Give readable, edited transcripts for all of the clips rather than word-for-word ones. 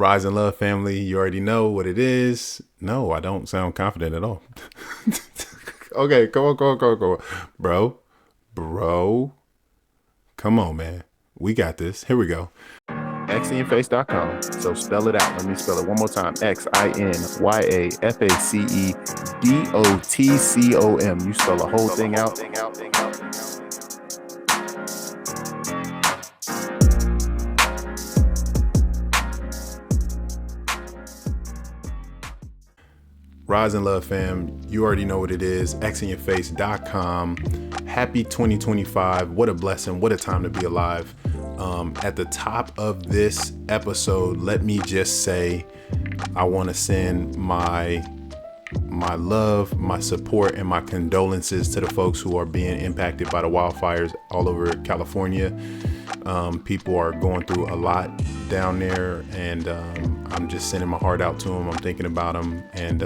Rise and Love family, you already know what it is. No, I don't sound confident at all. Okay, come on. Bro, come on, man. We got this. Here we go. xinyaface.com. So spell it out. Let me spell it one more time. XINYAFACEDOTCOM. You spell the whole thing out. Rise and Love fam, you already know what it is. xinyaface.com. Happy 2025. What a blessing. What a time to be alive. At the top of this episode, let me just say I want to send my love, my support, and my condolences to the folks who are being impacted by the wildfires all over California. People are going through a lot down there, and I'm just sending my heart out to them. I'm thinking about them, and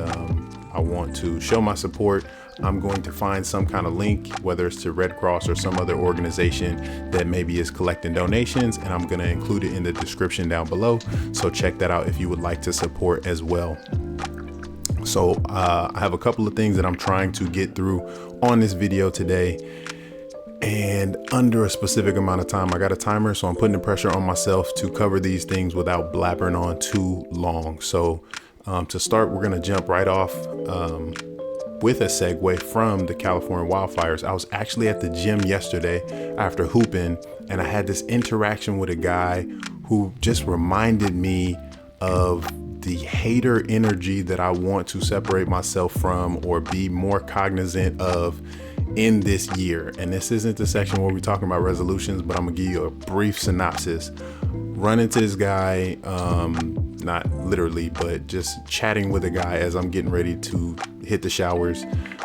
I want to show my support. I'm going to find some kind of link, whether it's to Red Cross or some other organization that maybe is collecting donations, and I'm going to include it in the description down below. So check that out if you would like to support as well. So I have a couple of things that I'm trying to get through on this video today, and under a specific amount of time. I got a timer, so I'm putting the pressure on myself to cover these things without blabbering on too long. So to start, we're going to jump right off with a segue from the California wildfires. I was actually at the gym yesterday after hooping, and I had this interaction with a guy who just reminded me of the hater energy that I want to separate myself from or be more cognizant of in this year. And this isn't the section where we're talking about resolutions, but I'm gonna give you a brief synopsis. Run into this guy, not literally, but just chatting with a guy as I'm getting ready to hit the showers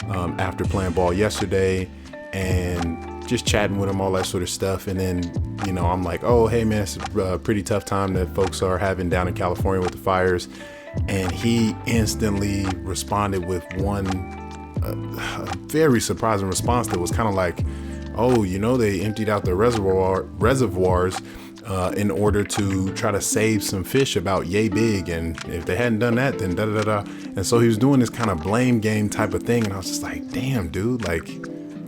after playing ball yesterday, and just chatting with him, all that sort of stuff. And then, I'm like, oh, hey man, it's a pretty tough time that folks are having down in California with the fires. And he instantly responded with a very surprising response that was kind of like, oh, they emptied out the reservoirs in order to try to save some fish about yay big, and if they hadn't done that, then da da da. And so he was doing this kind of blame game type of thing, and I was just like, damn dude, like,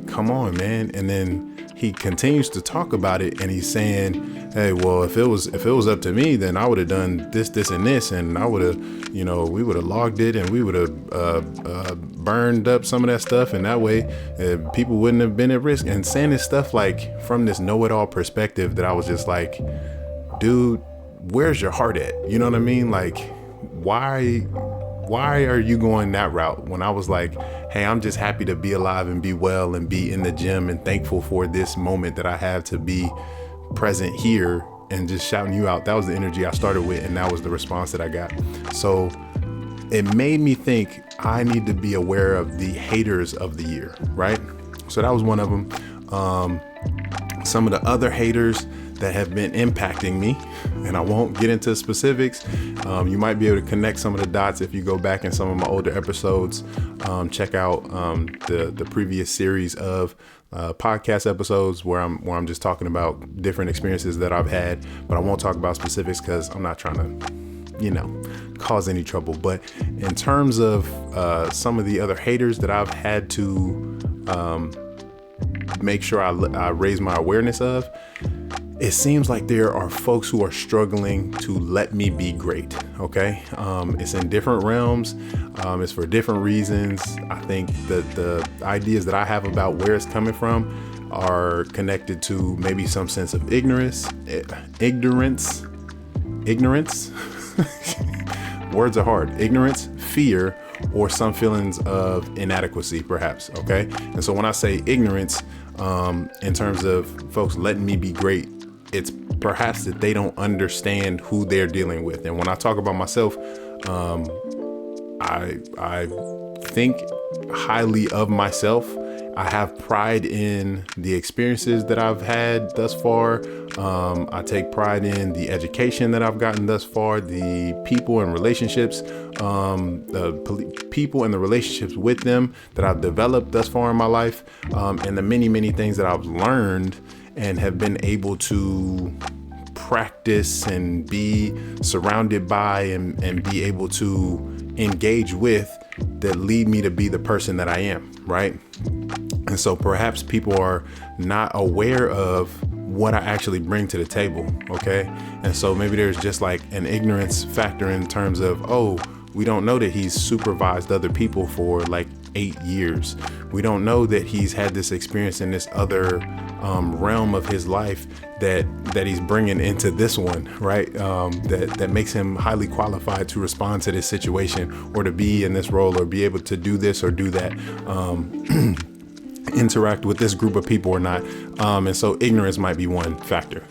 come on man. And then he continues to talk about it, and he's saying, hey, well, if it was up to me, then I would have done this and this, and I would have, we would have logged it, and we would have burned up some of that stuff, and that way people wouldn't have been at risk. And saying this stuff like from this know-it-all perspective that I was just like, dude, where's your heart at? You know what I mean? Like, why are you going that route when I was like, hey, I'm just happy to be alive and be well and be in the gym and thankful for this moment that I have to be present here, and just shouting you out. That was the energy I started with, and that was the response that I got. So it made me think I need to be aware of the haters of the year, right? So that was one of them. Some of the other haters that have been impacting me, and I won't get into specifics. You might be able to connect some of the dots if you go back in some of my older episodes. Check out the previous series of podcast episodes where I'm just talking about different experiences that I've had, but I won't talk about specifics because I'm not trying to, cause any trouble. But in terms of some of the other haters that I've had to make sure I raise my awareness of, it seems like there are folks who are struggling to let me be great. Okay. It's in different realms. It's for different reasons. I think that the ideas that I have about where it's coming from are connected to maybe some sense of ignorance. Words are hard. Ignorance, fear, or some feelings of inadequacy, perhaps. Okay. And so when I say ignorance, in terms of folks letting me be great, it's perhaps that they don't understand who they're dealing with. And when I talk about myself, I think highly of myself. I have pride in the experiences that I've had thus far. I take pride in the education that I've gotten thus far, the people and relationships, people and the relationships with them that I've developed thus far in my life, and the many, many things that I've learned and have been able to practice and be surrounded by and be able to engage with that lead me to be the person that I am, right? And so perhaps people are not aware of what I actually bring to the table, okay? And so maybe there's just like an ignorance factor in terms of, oh, we don't know that he's supervised other people for like 8 years. We don't know that he's had this experience in this other realm of his life that he's bringing into this one, right? That makes him highly qualified to respond to this situation or to be in this role or be able to do this or do that, interact with this group of people or not. And so ignorance might be one factor.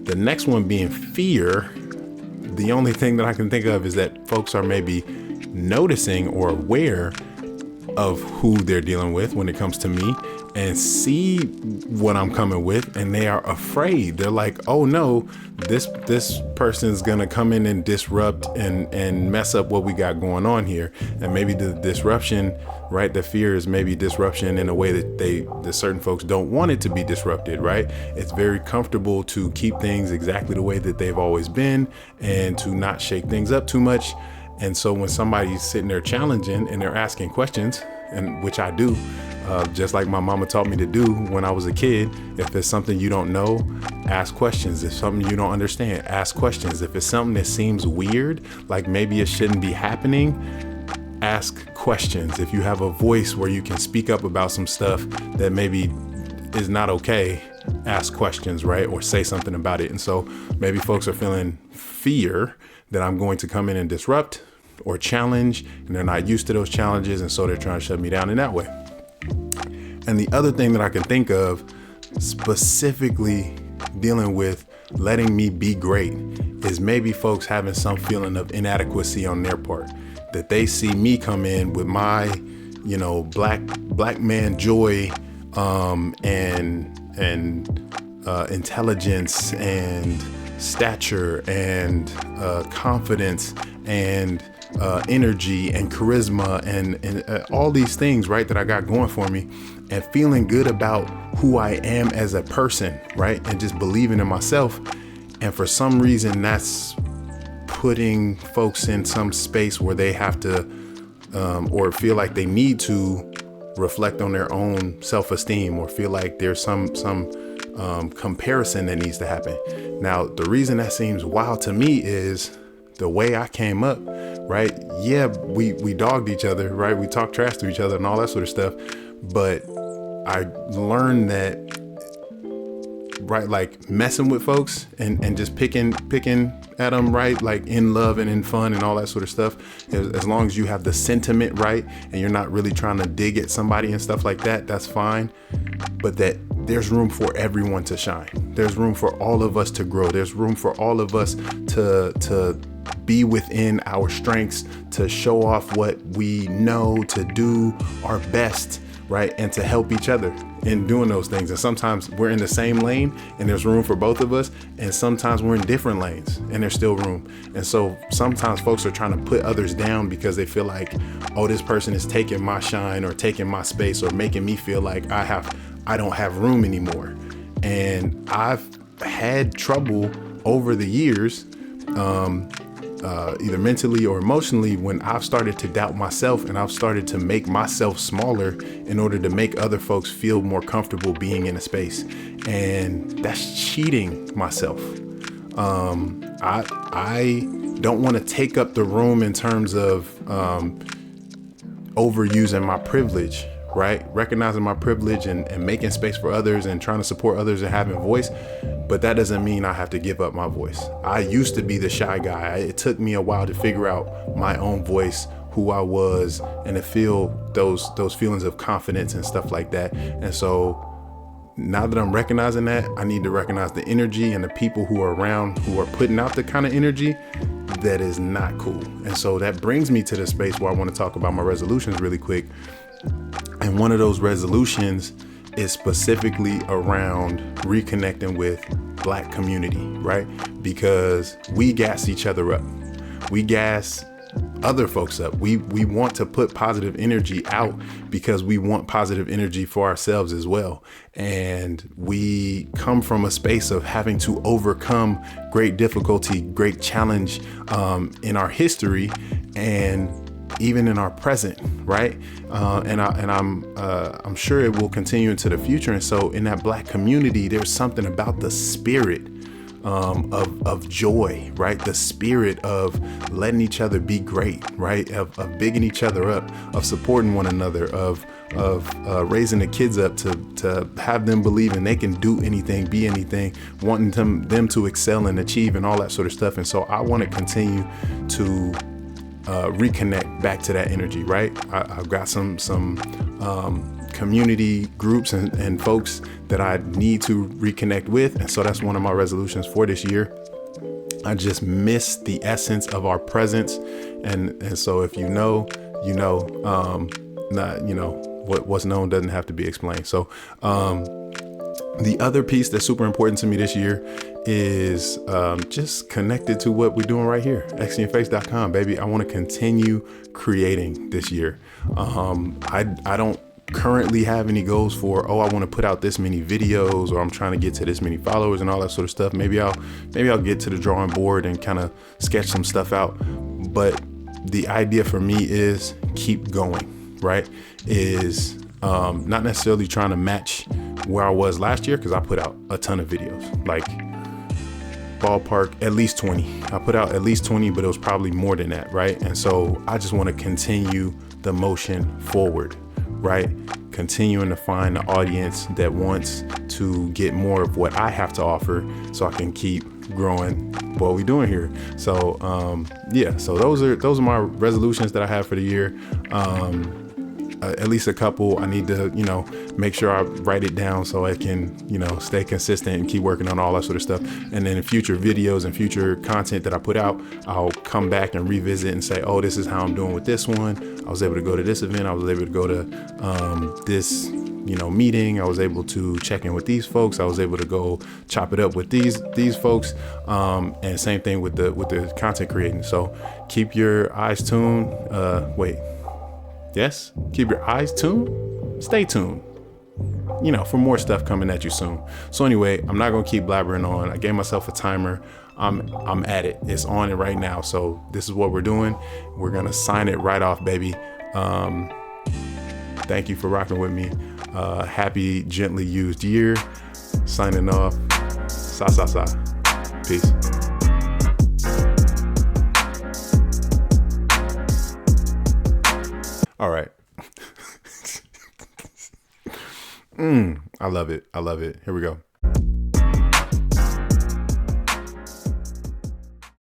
The next one being fear. The only thing that I can think of is that folks are maybe noticing or aware of who they're dealing with when it comes to me and see what I'm coming with, and they are afraid. They're like, oh no, this person's gonna come in and disrupt and mess up what we got going on here. And maybe the disruption, right? The fear is maybe disruption in a way that certain folks don't want it to be disrupted, right? It's very comfortable to keep things exactly the way that they've always been and to not shake things up too much. And so when somebody's sitting there challenging and they're asking questions, and which I do, just like my mama taught me to do when I was a kid, if it's something you don't know, ask questions. If something you don't understand, ask questions. If it's something that seems weird, like maybe it shouldn't be happening, ask questions. If you have a voice where you can speak up about some stuff that maybe is not okay, ask questions, right? Or say something about it. And so maybe folks are feeling fear that I'm going to come in and disrupt or challenge, and they're not used to those challenges, and so they're trying to shut me down in that way. And the other thing that I can think of specifically dealing with letting me be great is maybe folks having some feeling of inadequacy on their part, that they see me come in with my, black man joy, and intelligence and stature and confidence and energy and charisma and all these things, right, that I got going for me, and feeling good about who I am as a person, right, and just believing in myself. And for some reason, that's putting folks in some space where they have to or feel like they need to reflect on their own self-esteem, or feel like there's some comparison that needs to happen. Now, the reason that seems wild to me is the way I came up, right? Yeah, we dogged each other, right? We talked trash to each other and all that sort of stuff. But I learned that, right, like messing with folks and just picking at them, right, like in love and in fun and all that sort of stuff, as long as you have the sentiment right and you're not really trying to dig at somebody and stuff like that, that's fine. But that there's room for everyone to shine. There's room for all of us to grow. There's room for all of us to be within our strengths, to show off what we know, to do our best, right? And to help each other in doing those things. And sometimes we're in the same lane and there's room for both of us. And sometimes we're in different lanes and there's still room. And so sometimes folks are trying to put others down because they feel like, oh, this person is taking my shine or taking my space or making me feel like I don't have room anymore. And I've had trouble over the years, either mentally or emotionally, when I've started to doubt myself and I've started to make myself smaller in order to make other folks feel more comfortable being in a space. And that's cheating myself. I don't want to take up the room in terms of overusing my privilege, right? Recognizing my privilege and making space for others and trying to support others and having voice. But that doesn't mean I have to give up my voice. I used to be the shy guy. It took me a while to figure out my own voice, who I was, and to feel those feelings of confidence and stuff like that. And so now that I'm recognizing that, I need to recognize the energy and the people who are around who are putting out the kind of energy that is not cool. And so that brings me to the space where I want to talk about my resolutions really quick. And one of those resolutions is specifically around reconnecting with Black community, right? Because we gas each other up. We gas other folks up. We want to put positive energy out because we want positive energy for ourselves as well. And we come from a space of having to overcome great difficulty, great challenge in our history and even in our present, right? And I'm sure it will continue into the future. And so in that Black community, there's something about the spirit of joy, right? The spirit of letting each other be great, right? Of bigging each other up, of supporting one another, of raising the kids up to have them believing they can do anything, be anything, wanting them to excel and achieve and all that sort of stuff. And so I want to continue to reconnect back to that energy, right? I've got some community groups and folks that I need to reconnect with. And so that's one of my resolutions for this year. I just miss the essence of our presence. And so if you know, what's known doesn't have to be explained. So, the other piece that's super important to me this year is just connected to what we're doing right here, xandyourface.com, baby. I want to continue creating this year. I don't currently have any goals for, I want to put out this many videos, or I'm trying to get to this many followers and all that sort of stuff. Maybe I'll get to the drawing board and kind of sketch some stuff out. But the idea for me is keep going, right? Is not necessarily trying to match where I was last year, because I put out a ton of videos, like ballpark at least 20. I put out at least 20, but it was probably more than that, right? And so I just want to continue the motion forward, right? Continuing to find the audience that wants to get more of what I have to offer, so I can keep growing what we're doing here. So so those are my resolutions that I have for the year. At least a couple. I need to, make sure I write it down so I can, stay consistent and keep working on all that sort of stuff. And then in future videos and future content that I put out, I'll come back and revisit and say, this is how I'm doing with this one. I was able to go to this event. I was able to go to this, meeting. I was able to check in with these folks. I was able to go chop it up with these folks. And same thing with the content creating. So keep your eyes tuned. Yes, keep your eyes tuned. Stay tuned, for more stuff coming at you soon. So anyway, I'm not going to keep blabbering on. I gave myself a timer. I'm at it. It's on it right now. So this is what we're doing. We're going to sign it right off, baby. Thank you for rocking with me. Happy gently used year. Signing off. Sa. Peace. All right. I love it. Here we go.